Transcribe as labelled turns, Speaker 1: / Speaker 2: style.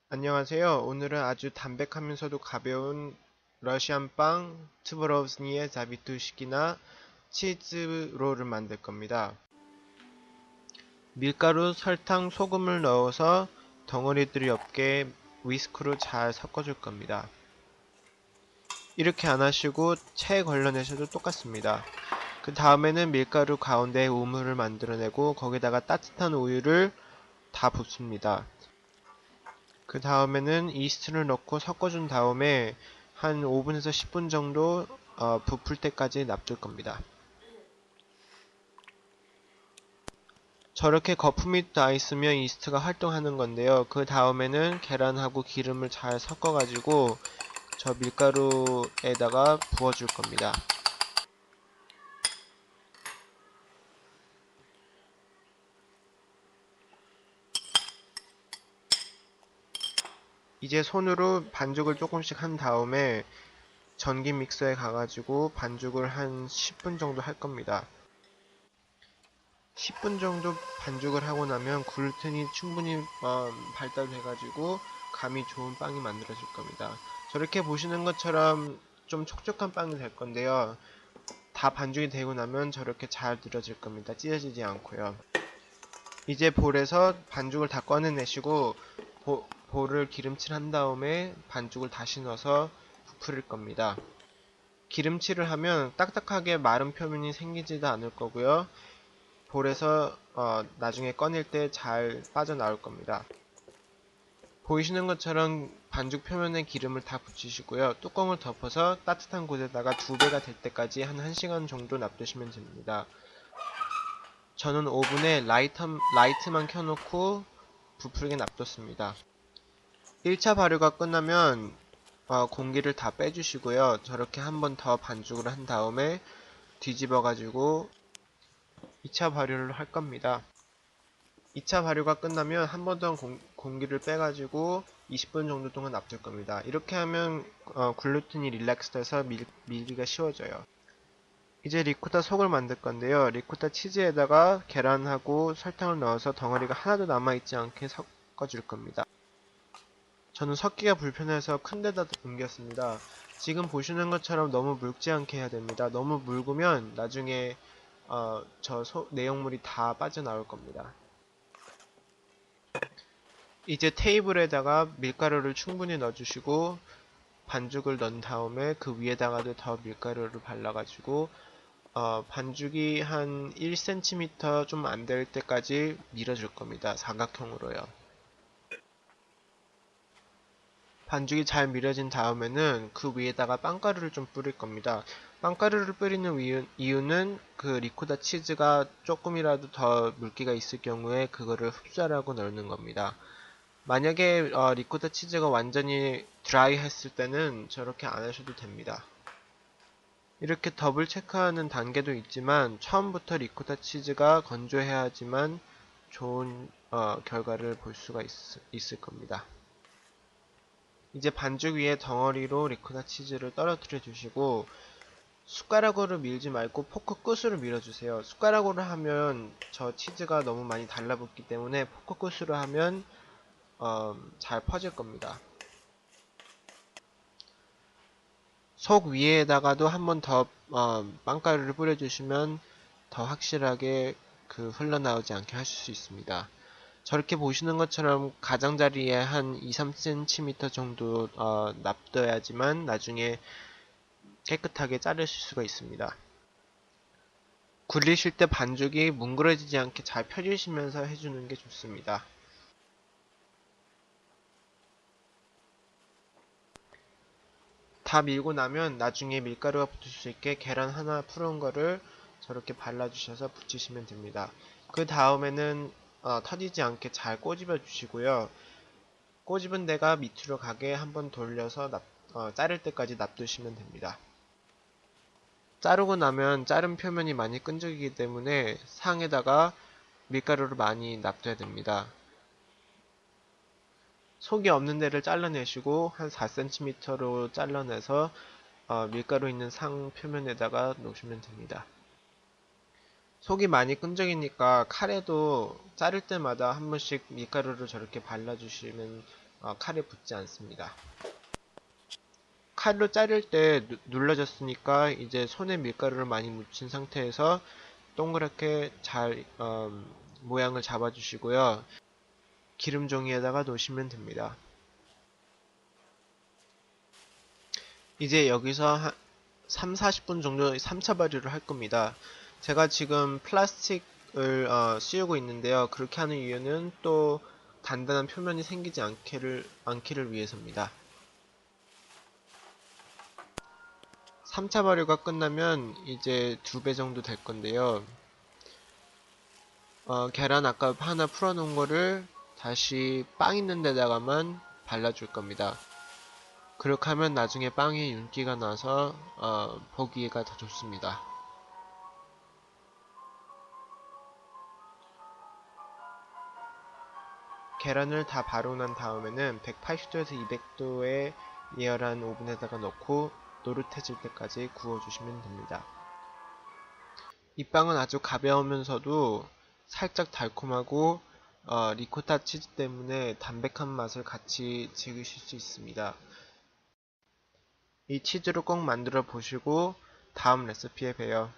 Speaker 1: 안녕하세요. 오늘은 아주 담백하면서도 가벼운 러시안빵 트보로브스니에 자비투시키나 치즈롤을 만들 겁니다. 밀가루, 설탕, 소금을 넣어서 덩어리들이 없게 위스크로 잘 섞어줄 겁니다. 이렇게 안 하시고 체에 걸러내셔도 똑같습니다. 그 다음에는 밀가루 가운데 우물을 만들어내고 거기다가 따뜻한 우유를 다 붓습니다. 그 다음에는 이스트를 넣고 섞어준 다음에 한 5분에서 10분 정도 부풀 때까지 놔둘 겁니다. 저렇게 거품이 나 있으면 이스트가 활동하는 건데요. 그 다음에는 계란하고 기름을 잘 섞어가지고 저 밀가루에다가 부어줄 겁니다. 이제 손으로 반죽을 조금씩 한 다음에 전기 믹서에 가가지고 반죽을 한 10분 정도 할 겁니다. 10분 정도 반죽을 하고 나면 글루텐이 충분히 발달돼가지고 감이 좋은 빵이 만들어질 겁니다. 저렇게 보시는 것처럼 좀 촉촉한 빵이 될 건데요. 다 반죽이 되고 나면 저렇게 잘 늘어질 겁니다. 찢어지지 않고요. 이제 볼에서 반죽을 다 꺼내내시고 볼을 기름칠한 다음에 반죽을 다시 넣어서 부풀릴 겁니다. 기름칠을 하면 딱딱하게 마른 표면이 생기지도 않을 거고요. 볼에서 나중에 꺼낼 때 잘 빠져나올 겁니다. 보이시는 것처럼 반죽 표면에 기름을 다 붙이시고요. 뚜껑을 덮어서 따뜻한 곳에다가 2배가 될 때까지 한 1시간 정도 놔두시면 됩니다. 저는 오븐에 라이트만 켜놓고 부풀게 놔뒀습니다. 1차 발효가 끝나면 공기를 다 빼주시고요. 저렇게 한 번 더 반죽을 한 다음에 뒤집어 가지고 2차 발효를 할 겁니다. 2차 발효가 끝나면 한 번 더 공기를 빼가지고 20분 정도 동안 놔둘 겁니다. 이렇게 하면 글루텐이 릴렉스 돼서 밀기가 쉬워져요. 이제 리코타 속을 만들 건데요. 리코타 치즈에다가 계란하고 설탕을 넣어서 덩어리가 하나도 남아있지 않게 섞어줄 겁니다. 저는 섞기가 불편해서 큰 데다 옮겼습니다. 지금 보시는 것처럼 너무 묽지 않게 해야 됩니다. 너무 묽으면 나중에 내용물이 다 빠져나올 겁니다. 이제 테이블에다가 밀가루를 충분히 넣어주시고 반죽을 넣은 다음에 그 위에다가도 더 밀가루를 발라가지고 반죽이 한 1cm 좀 안 될 때까지 밀어줄 겁니다. 사각형으로요. 반죽이 잘 밀어진 다음에는 그 위에다가 빵가루를 좀 뿌릴 겁니다. 빵가루를 뿌리는 이유는 그 리코타 치즈가 조금이라도 더 물기가 있을 경우에 그거를 흡수하라고 넣는 겁니다. 만약에 리코타 치즈가 완전히 드라이 했을 때는 저렇게 안 하셔도 됩니다. 이렇게 더블 체크하는 단계도 있지만 처음부터 리코타 치즈가 건조해야지만 좋은 결과를 볼 수가 있을 겁니다. 이제 반죽 위에 덩어리로 리코타 치즈를 떨어뜨려 주시고 숟가락으로 밀지 말고 포크 끝으로 밀어주세요. 숟가락으로 하면 저 치즈가 너무 많이 달라붙기 때문에 포크 끝으로 하면 잘 퍼질 겁니다. 속 위에다가도 한 번 더 빵가루를 뿌려주시면 더 확실하게 흘러나오지 않게 하실 수 있습니다. 저렇게 보시는 것처럼 가장자리에 한 2-3cm 정도 놔둬야지만 나중에 깨끗하게 자르실 수가 있습니다. 굴리실 때 반죽이 뭉그러지지 않게 잘 펴주시면서 해주는 게 좋습니다. 다 밀고 나면 나중에 밀가루가 붙을 수 있게 계란 하나 푸른 거를 저렇게 발라주셔서 붙이시면 됩니다. 그 다음에는 터지지 않게 잘 꼬집어 주시고요. 꼬집은 데가 밑으로 가게 한번 돌려서 자를 때까지 놔두시면 됩니다. 자르고 나면 자른 표면이 많이 끈적이기 때문에 상에다가 밀가루를 많이 놔둬야 됩니다. 속이 없는 데를 잘라내시고 한 4cm로 잘라내서 밀가루 있는 상 표면에다가 놓으시면 됩니다. 속이 많이 끈적이니까 칼에도 자를 때마다 한 번씩 밀가루를 저렇게 발라주시면 칼에 붙지 않습니다. 칼로 자를 때 눌러졌으니까 이제 손에 밀가루를 많이 묻힌 상태에서 동그랗게 잘 모양을 잡아주시고요. 기름 종이에다가 놓으시면 됩니다. 이제 여기서 한 3-40분 정도 3차 발효를 할 겁니다. 제가 지금 플라스틱을 씌우고 있는데요. 그렇게 하는 이유는 또 단단한 표면이 생기지 않기를 위해서입니다. 3차 발효가 끝나면 이제 2배 정도 될 건데요. 계란 아까 하나 풀어놓은 거를 다시 빵 있는 데다가만 발라줄 겁니다. 그렇게 하면 나중에 빵에 윤기가 나서 보기가 더 좋습니다. 계란을 다 바르고 난 다음에는 180도에서 200도의 예열한 오븐에다가 넣고 노릇해질 때까지 구워주시면 됩니다. 이 빵은 아주 가벼우면서도 살짝 달콤하고 리코타 치즈 때문에 담백한 맛을 같이 즐기실 수 있습니다. 이 치즈로 꼭 만들어 보시고 다음 레시피에 봬요.